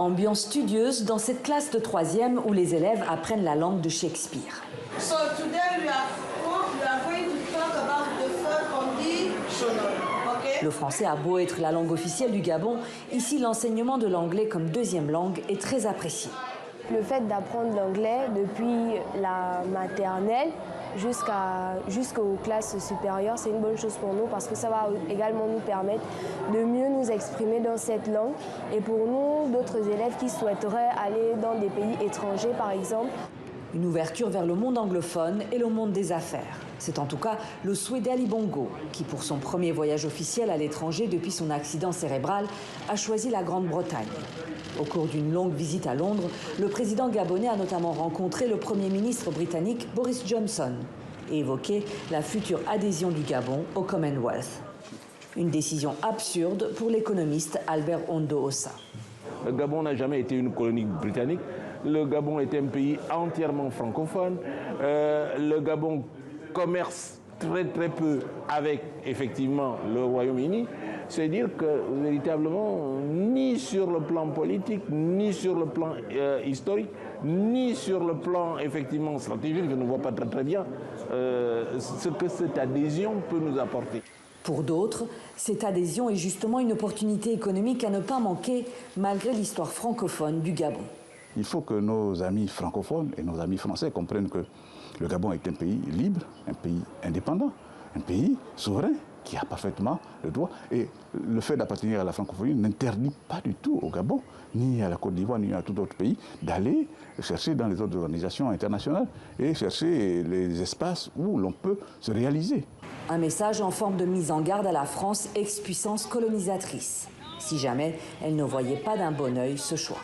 Ambiance studieuse dans cette classe de 3e où les élèves apprennent la langue de Shakespeare. So today we are going to talk about the first conditional. Okay? Le français a beau être la langue officielle du Gabon, ici l'enseignement de l'anglais comme deuxième langue est très apprécié. Le fait d'apprendre l'anglais depuis la maternelle jusqu'aux classes supérieures, c'est une bonne chose pour nous parce que ça va également nous permettre de mieux nous exprimer dans cette langue. Et pour nous, d'autres élèves qui souhaiteraient aller dans des pays étrangers, par exemple. Une ouverture vers le monde anglophone et le monde des affaires. C'est en tout cas le souhait d'Ali Bongo, qui pour son premier voyage officiel à l'étranger depuis son accident cérébral, a choisi la Grande-Bretagne. Au cours d'une longue visite à Londres, le président gabonais a notamment rencontré le Premier ministre britannique Boris Johnson et évoqué la future adhésion du Gabon au Commonwealth. Une décision absurde pour l'économiste Albert Ondo Ossa. Le Gabon n'a jamais été une colonie britannique. Le Gabon est un pays entièrement francophone. Le Gabon commerce très peu avec effectivement le Royaume-Uni. C'est dire que véritablement, ni sur le plan politique, ni sur le plan historique, ni sur le plan effectivement stratégique, je ne vois pas très bien ce que cette adhésion peut nous apporter. Pour d'autres, cette adhésion est justement une opportunité économique à ne pas manquer malgré l'histoire francophone du Gabon. Il faut que nos amis francophones et nos amis français comprennent que le Gabon est un pays libre, un pays indépendant, un pays souverain qui a parfaitement le droit. Et le fait d'appartenir à la francophonie n'interdit pas du tout au Gabon, ni à la Côte d'Ivoire, ni à tout autre pays, d'aller chercher dans les autres organisations internationales et chercher les espaces où l'on peut se réaliser. Un message en forme de mise en garde à la France, ex-puissance colonisatrice, si jamais elle ne voyait pas d'un bon œil ce choix.